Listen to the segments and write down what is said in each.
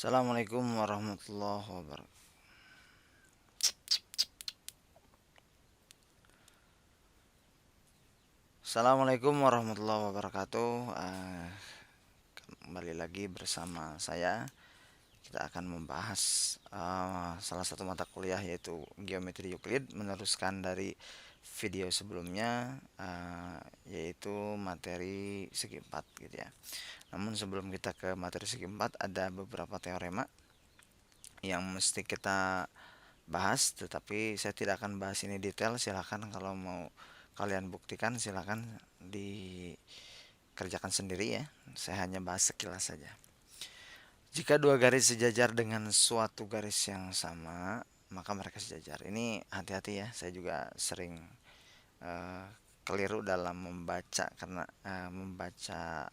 Assalamualaikum warahmatullahi wabarakatuh. Assalamualaikum warahmatullahi wabarakatuh. Kembali lagi bersama saya. Kita akan membahas salah satu mata kuliah yaitu Geometri Euclid, meneruskan dari video sebelumnya, yaitu materi segi empat gitu ya. Namun sebelum kita ke materi segi empat, ada beberapa teorema yang mesti kita bahas, tetapi saya tidak akan bahas ini detail. Silahkan kalau mau kalian buktikan, silahkan dikerjakan sendiri ya. Saya hanya bahas sekilas saja. Jika dua garis sejajar dengan suatu garis yang sama, maka mereka sejajar. Ini hati-hati ya, saya juga sering eh, keliru dalam membaca, karena membaca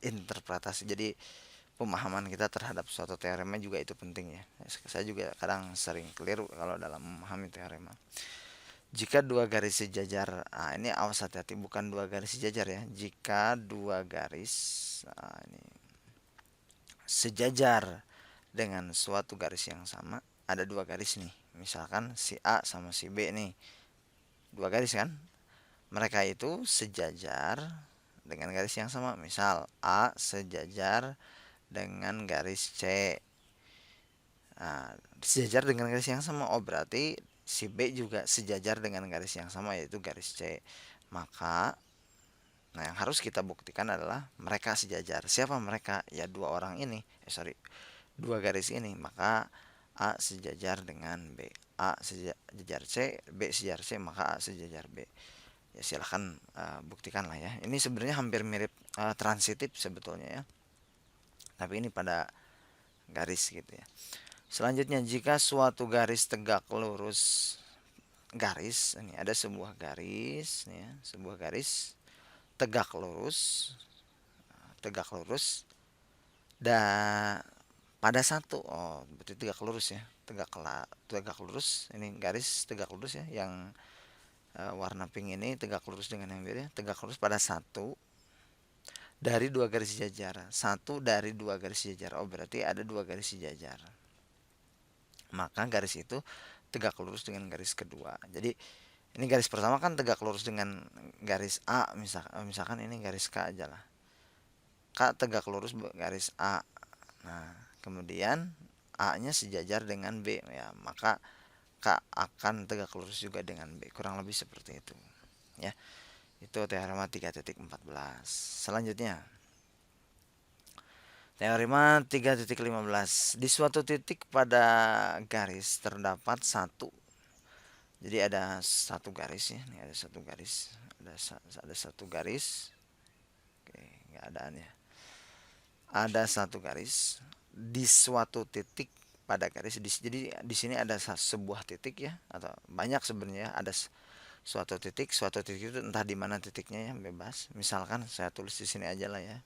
interpretasi. Jadi pemahaman kita terhadap suatu teorema juga itu penting ya. Saya juga kadang sering keliru kalau dalam memahami teorema. Jika dua garis sejajar, ini awas, hati-hati, bukan dua garis sejajar ya. Jika dua garis ini sejajar dengan suatu garis yang sama, ada dua garis nih. Misalkan si A sama si B nih, dua garis kan? Mereka itu sejajar dengan garis yang sama. Misal A sejajar dengan garis C. Nah, sejajar dengan garis yang sama. Oh, berarti si B juga sejajar dengan garis yang sama, yaitu garis C. Maka, nah, yang harus kita buktikan adalah mereka sejajar. Siapa mereka? Ya dua orang ini. Dua garis ini. Maka A sejajar dengan B. A sejajar C, B sejajar C, maka A sejajar B. Ya silahkan buktikan lah ya. Ini sebenarnya hampir mirip transitif sebetulnya ya. Tapi ini pada garis gitu ya. Selanjutnya, jika suatu garis tegak lurus, garis ini ada sebuah garis ya, sebuah garis tegak lurus, dan pada satu, oh berarti tegak lurus ya, tegak lurus, ini garis tegak lurus ya, yang warna pink ini tegak lurus dengan yang biru ya, tegak lurus pada satu dari dua garis sejajar, satu dari dua garis sejajar. Oh, berarti ada dua garis sejajar, maka garis itu tegak lurus dengan garis kedua. Jadi ini garis pertama kan tegak lurus dengan garis A, misalkan ini garis K aja lah. K tegak lurus garis A. Nah, kemudian A-nya sejajar dengan B ya, maka K akan tegak lurus juga dengan B. Kurang lebih seperti itu. Ya. Itu teorema 3.14. Selanjutnya, teorema 3.15. Di suatu titik pada garis terdapat satu. Jadi ada satu garis ya, ini ada satu garis, ada satu garis. Oke, nggak ada ya. Ada satu garis di suatu titik pada garis. Jadi di sini ada sebuah titik ya, atau banyak sebenarnya. Ada suatu titik itu entah di mana titiknya ya, bebas. Misalkan saya tulis di sini aja lah ya.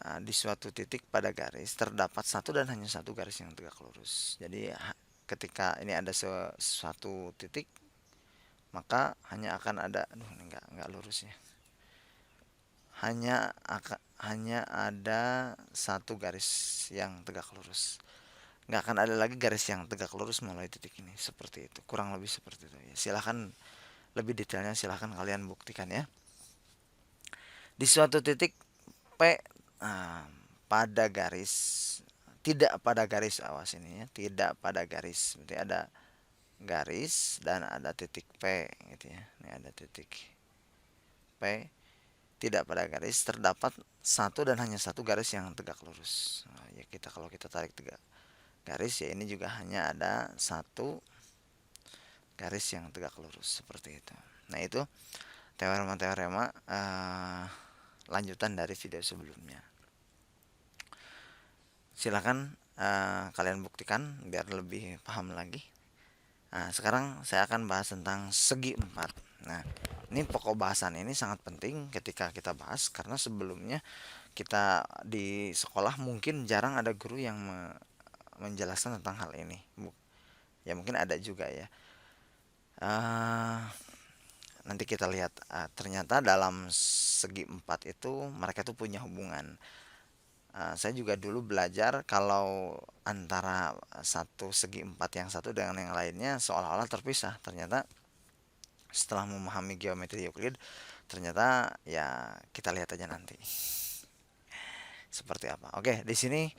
Nah, di suatu titik pada garis terdapat satu dan hanya satu garis yang tegak lurus. Jadi ketika ini ada suatu titik, maka hanya akan ada, aduh ini nggak lurus ya, hanya ada satu garis yang tegak lurus, nggak akan ada lagi garis yang tegak lurus melalui titik ini. Seperti itu, kurang lebih seperti itu ya. Silahkan lebih detailnya, silahkan kalian buktikan ya. Di suatu titik P, nah, pada garis, tidak pada garis, awas ini ya, tidak pada garis, berarti ada garis dan ada titik P gitu ya. Ini ada titik P, tidak pada garis terdapat satu dan hanya satu garis yang tegak lurus. Nah, ya kalau kita tarik tegak garis ya, ini juga hanya ada satu garis yang tegak lurus seperti itu. Nah, itu teorema-teorema lanjutan dari video sebelumnya. Silakan kalian buktikan biar lebih paham lagi. Nah, sekarang saya akan bahas tentang segi empat. Nah, ini pokok bahasan ini sangat penting ketika kita bahas, karena sebelumnya kita di sekolah mungkin jarang ada guru yang menjelaskan tentang hal ini. Ya mungkin ada juga ya. Nanti kita lihat, ternyata dalam segi empat itu mereka tuh punya hubungan. Saya juga dulu belajar kalau antara satu segi empat yang satu dengan yang lainnya seolah-olah terpisah. Ternyata setelah memahami geometri Euclid, ternyata ya kita lihat aja nanti seperti apa. Oke, di sini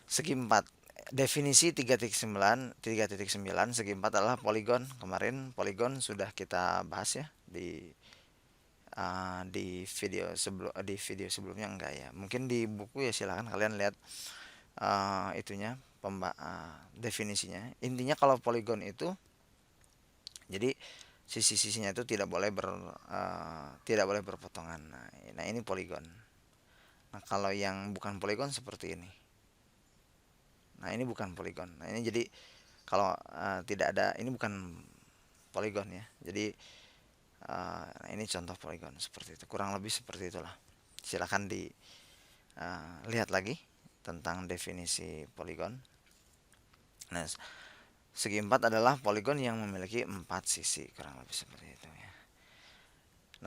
segi empat. Definisi 3.9 segi empat adalah poligon. Kemarin poligon sudah kita bahas ya di video sebelumnya enggak ya. Mungkin di buku ya silahkan kalian lihat itunya definisinya. Intinya kalau poligon itu jadi sisi-sisinya itu tidak boleh berpotongan. Nah, ini poligon. Nah, kalau yang bukan poligon seperti ini. Nah, ini bukan poligon. Nah, ini jadi kalau tidak ada, ini bukan poligon ya. Jadi nah, ini contoh poligon seperti itu. Kurang lebih seperti itulah. Silakan dilihat lagi tentang definisi poligon. Nah, segi empat adalah poligon yang memiliki empat sisi, kurang lebih seperti itu ya.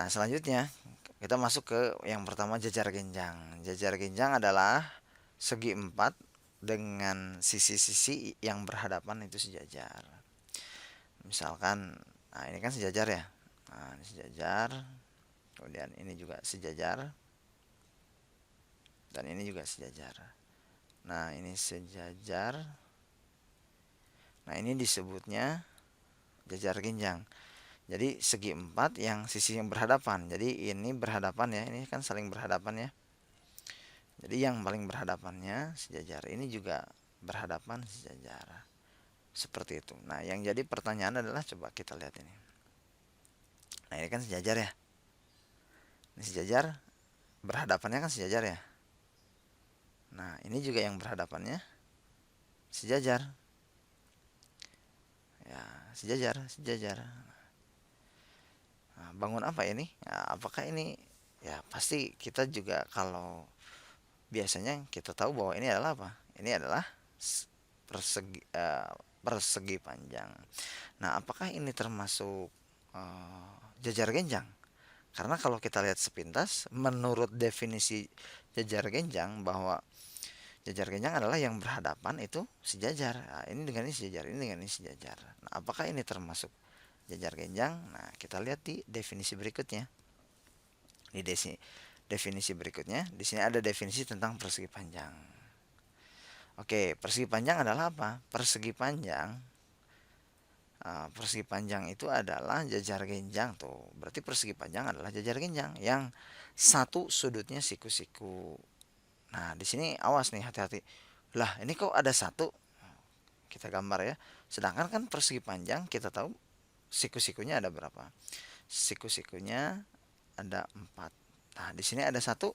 Nah, selanjutnya kita masuk ke yang pertama, jajar genjang. Jajar genjang adalah segi empat dengan sisi-sisi yang berhadapan itu sejajar. Misalkan, nah ini kan sejajar ya. Nah, ini sejajar. Kemudian ini juga sejajar. Dan ini juga sejajar. Nah, ini sejajar. Nah, ini disebutnya jajar genjang. Jadi segi empat yang sisi yang berhadapan. Jadi ini berhadapan ya, ini kan saling berhadapan ya. Jadi yang paling berhadapannya sejajar. Ini juga berhadapan sejajar. Seperti itu. Nah, yang jadi pertanyaan adalah coba kita lihat ini. Nah, ini kan sejajar ya. Ini sejajar, berhadapannya kan sejajar ya. Nah, ini juga yang berhadapannya sejajar. Ya, sejajar. Nah, bangun apa ini? Nah, apakah ini ya pasti kita juga kalau biasanya kita tahu bahwa ini adalah apa? Ini adalah persegi panjang. Nah, apakah ini termasuk jajar genjang? Karena kalau kita lihat sepintas, menurut definisi jajar genjang bahwa jajar genjang adalah yang berhadapan itu sejajar. Nah, ini dengan ini sejajar, ini dengan ini sejajar. Nah, apakah ini termasuk jajar genjang? Nah, kita lihat di definisi berikutnya. Di definisi berikutnya, di sini ada definisi tentang persegi panjang. Oke, persegi panjang adalah apa? Persegi panjang itu adalah jajar genjang tuh. Berarti persegi panjang adalah jajar genjang yang satu sudutnya siku-siku. Nah, di sini awas nih, hati-hati. Lah, ini kok ada satu? Kita gambar ya. Sedangkan kan persegi panjang kita tahu siku-sikunya ada berapa? Siku-sikunya ada 4. Nah, di sini ada satu.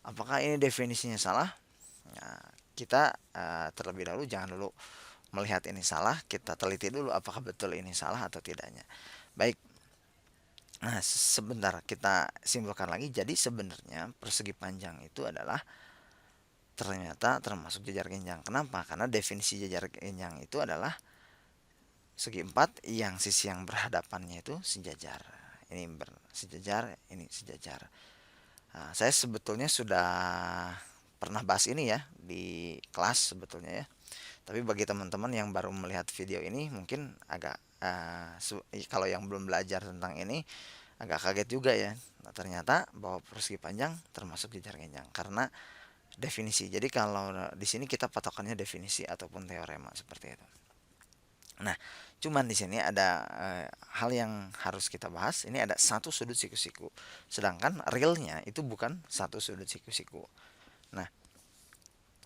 Apakah ini definisinya salah? Nah, kita terlebih dahulu jangan dulu melihat ini salah, kita teliti dulu apakah betul ini salah atau tidaknya. Baik. Nah, sebentar kita simpulkan lagi. Jadi sebenarnya persegi panjang itu adalah ternyata termasuk jajar genjang. Kenapa? Karena definisi jajar genjang itu adalah segi empat yang sisi yang berhadapannya itu sejajar. Ini sejajar, ini sejajar. Nah, saya sebetulnya sudah pernah bahas ini ya di kelas sebetulnya ya. Tapi bagi teman-teman yang baru melihat video ini mungkin agak kalau yang belum belajar tentang ini agak kaget juga ya. Nah, ternyata bahwa persegi panjang termasuk jajar genjang karena definisi. Jadi kalau di sini kita patokannya definisi ataupun teorema seperti itu. Nah, cuman di sini ada hal yang harus kita bahas. Ini ada satu sudut siku-siku. Sedangkan realnya itu bukan satu sudut siku-siku. Nah,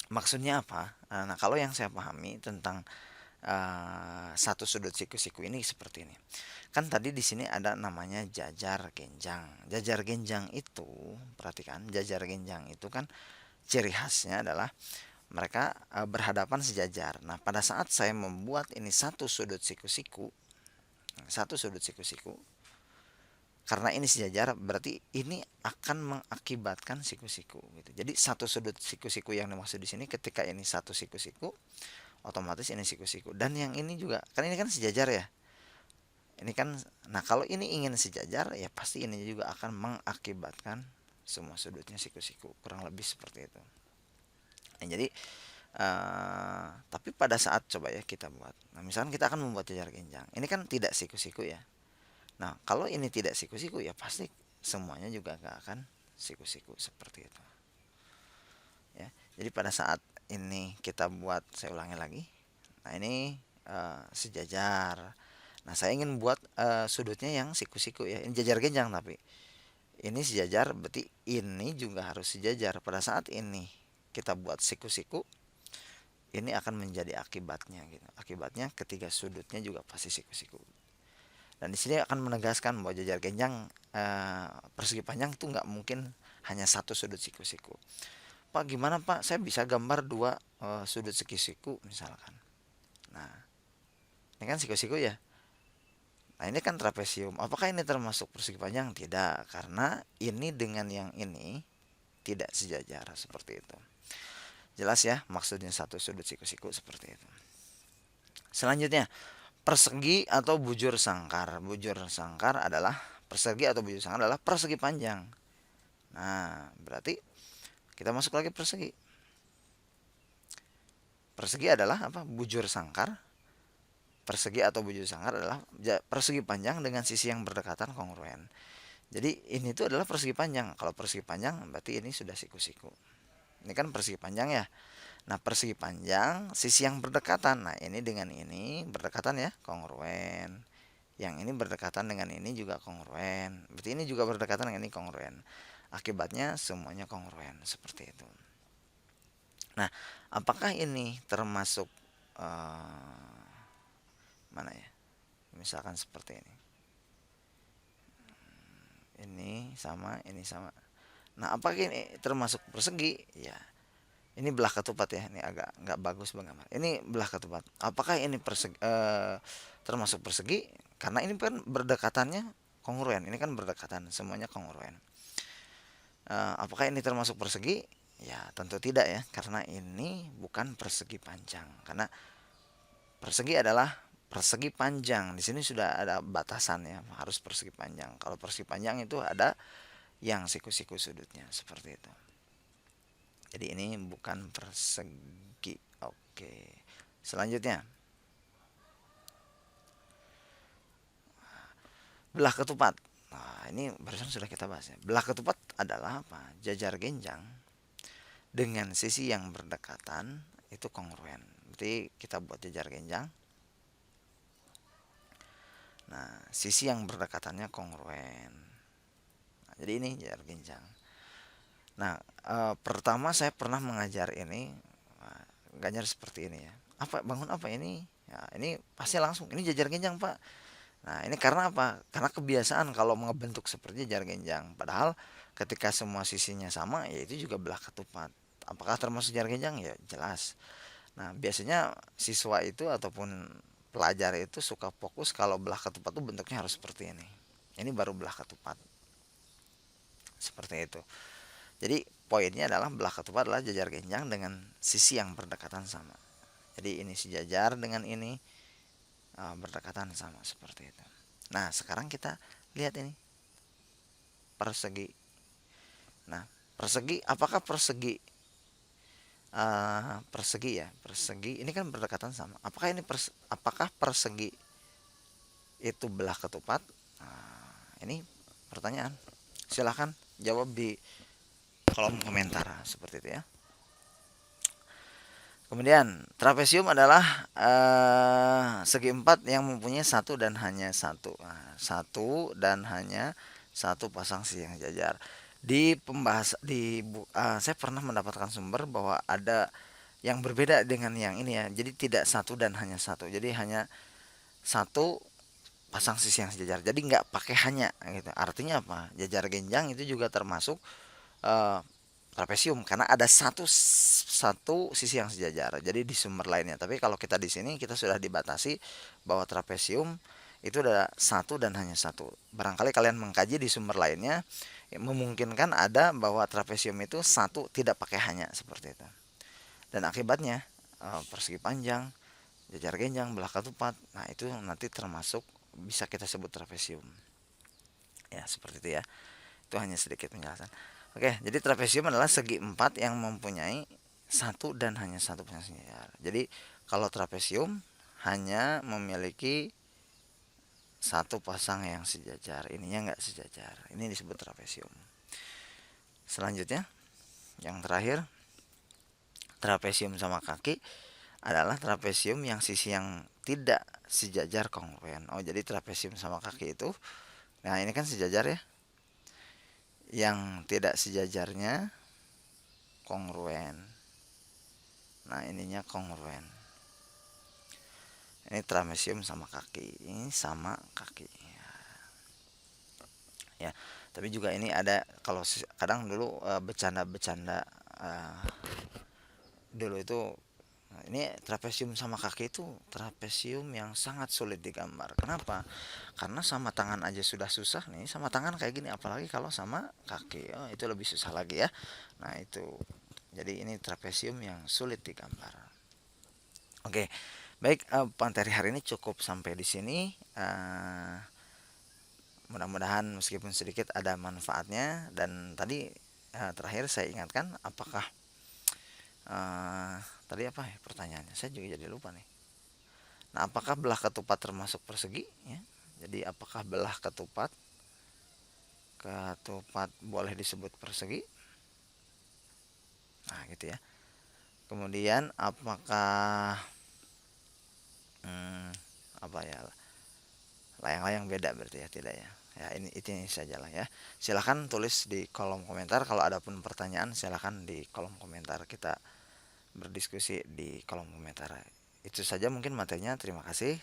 maksudnya apa? Nah, kalau yang saya pahami tentang satu sudut siku-siku ini seperti ini. Kan tadi di sini ada namanya jajar genjang. Jajar genjang itu, perhatikan, jajar genjang itu kan ciri khasnya adalah mereka berhadapan sejajar. Nah, pada saat saya membuat ini satu sudut siku-siku, karena ini sejajar, berarti ini akan mengakibatkan siku-siku. Gitu. Jadi satu sudut siku-siku yang dimaksud di sini, ketika ini satu siku-siku, otomatis ini siku-siku. Dan yang ini juga, kan ini kan sejajar ya. Ini kan, nah kalau ini ingin sejajar, ya pasti ini juga akan mengakibatkan semua sudutnya siku-siku. Kurang lebih seperti itu. Nah, jadi tapi pada saat coba ya kita buat, nah misalkan kita akan membuat jajar genjang, ini kan tidak siku-siku ya. Nah kalau ini tidak siku-siku ya pasti semuanya juga gak akan siku-siku seperti itu ya. Jadi pada saat ini kita buat, saya ulangi lagi. Nah ini sejajar. Nah saya ingin buat sudutnya yang siku-siku ya. Ini jajar genjang tapi ini sejajar, berarti ini juga harus sejajar. Pada saat ini kita buat siku-siku, ini akan menjadi akibatnya gitu. Akibatnya ketiga sudutnya juga pasti siku-siku. Dan di sini akan menegaskan bahwa jajar genjang persegi panjang itu nggak mungkin hanya satu sudut siku-siku. Pak gimana Pak? Saya bisa gambar dua sudut siku-siku misalkan. Nah, ini kan siku-siku ya. Nah, ini kan trapesium. Apakah ini termasuk persegi panjang? Tidak, karena ini dengan yang ini tidak sejajar seperti itu. Jelas ya, maksudnya satu sudut siku-siku seperti itu. Selanjutnya, persegi atau bujur sangkar. Bujur sangkar adalah persegi atau bujur sangkar adalah persegi panjang. Nah, berarti kita masuk lagi persegi. Persegi adalah apa? Bujur sangkar. Persegi atau bujur sangkar adalah persegi panjang dengan sisi yang berdekatan kongruen. Jadi ini tuh adalah persegi panjang. Kalau persegi panjang berarti ini sudah siku-siku. Ini kan persegi panjang ya. Nah, persegi panjang sisi yang berdekatan. Nah, ini dengan ini berdekatan ya, kongruen. Yang ini berdekatan dengan ini juga kongruen. Berarti ini juga berdekatan dengan ini kongruen. Akibatnya semuanya kongruen seperti itu. Nah, apakah ini termasuk mana ya? Misalkan seperti ini. Ini sama, ini sama. Nah, apakah ini termasuk persegi? Ya, ini belah ketupat ya. Ini agak nggak bagus bagaimana. Ini belah ketupat. Apakah ini termasuk persegi? Karena ini kan berdekatannya kongruen. Ini kan berdekatan, semuanya kongruen. Apakah ini termasuk persegi? Ya, tentu tidak ya, karena ini bukan persegi panjang. Karena persegi adalah persegi panjang. Di sini sudah ada batasan ya, harus persegi panjang. Kalau persegi panjang itu ada yang siku-siku sudutnya seperti itu. Jadi ini bukan persegi. Oke. Selanjutnya, belah ketupat. Nah, ini barusan sudah kita bahas ya. Belah ketupat adalah apa? Jajar genjang dengan sisi yang berdekatan itu kongruen. Berarti kita buat jajar genjang. Nah, sisi yang berdekatannya kongruen. Nah, jadi ini jajar genjang. Nah, pertama saya pernah mengajar ini ganjar seperti ini ya. Apa bangun apa ini? Ya, ini pasti langsung ini jajar genjang, Pak. Nah, ini karena apa? Karena kebiasaan kalau ngebentuk seperti jajar genjang. Padahal ketika semua sisinya sama, ya itu juga belah ketupat. Apakah termasuk jajar genjang? Ya, jelas. Nah, biasanya siswa itu ataupun pelajar itu suka fokus kalau belah ketupat itu bentuknya harus seperti ini. Ini baru belah ketupat. Seperti itu. Jadi poinnya adalah belah ketupat adalah jajar genjang dengan sisi yang berdekatan sama. Jadi ini sejajar dengan ini berdekatan sama seperti itu. Nah, sekarang kita lihat ini persegi. Nah, persegi apakah persegi persegi ya, persegi ini kan berdekatan sama. Apakah persegi itu belah ketupat? Nah, ini pertanyaan. Silahkan jawab di kolom komentar seperti itu ya. Kemudian trapesium adalah segi empat yang mempunyai satu dan hanya satu. Nah, satu dan hanya satu pasang sisi yang jajar. Di pembahas saya pernah mendapatkan sumber bahwa ada yang berbeda dengan yang ini ya. Jadi tidak satu dan hanya satu. Jadi hanya satu pasang sisi yang sejajar. Jadi nggak pakai hanya gitu. Artinya apa? Jajar genjang itu juga termasuk eh, trapesium karena ada satu sisi yang sejajar. Jadi di sumber lainnya. Tapi kalau kita di sini kita sudah dibatasi bahwa trapesium itu ada satu dan hanya satu. Barangkali kalian mengkaji di sumber lainnya memungkinkan ada bahwa trapesium itu satu tidak pakai hanya seperti itu. Dan akibatnya persegi panjang, jajar genjang, belah ketupat. Nah, itu nanti termasuk bisa kita sebut trapesium. Ya, seperti itu ya. Itu hanya sedikit penjelasan. Oke, jadi trapesium adalah segi empat yang mempunyai satu dan hanya satu pasang sejajar. Jadi kalau trapesium hanya memiliki satu pasang yang sejajar, ininya nggak sejajar. Ini disebut trapesium. Selanjutnya, yang terakhir, trapesium sama kaki adalah trapesium yang sisi yang tidak sejajar kongruen. Oh, jadi trapesium sama kaki itu, nah ini kan sejajar ya. Yang tidak sejajarnya kongruen. Nah, ininya kongruen. Ini trapesium sama kaki, ini sama kaki. Ya, tapi juga ini ada kalau kadang dulu bercanda-bercanda dulu itu, nah, ini trapesium sama kaki itu trapesium yang sangat sulit digambar. Kenapa? Karena sama tangan aja sudah susah nih, sama tangan kayak gini, apalagi kalau sama kaki. Oh, itu lebih susah lagi ya. Nah, itu. Jadi ini trapesium yang sulit digambar. Oke. Baik, materi hari ini cukup sampai di sini. Mudah-mudahan meskipun sedikit ada manfaatnya, dan tadi terakhir saya ingatkan, apakah tadi apa ya pertanyaannya, saya juga jadi lupa nih. Nah, apakah belah ketupat termasuk persegi ya? Jadi apakah belah ketupat ketupat boleh disebut persegi? Nah, gitu ya. Kemudian apakah hmm, apa ya, layang-layang beda berarti ya, tidak ya? Ya, ini sajalah ya. Silahkan tulis di kolom komentar kalau ada pun pertanyaan, silahkan di kolom komentar, kita berdiskusi di kolom komentar. Itu saja mungkin materinya. Terima kasih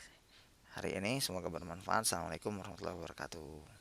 hari ini, semoga bermanfaat. Assalamualaikum warahmatullahi wabarakatuh.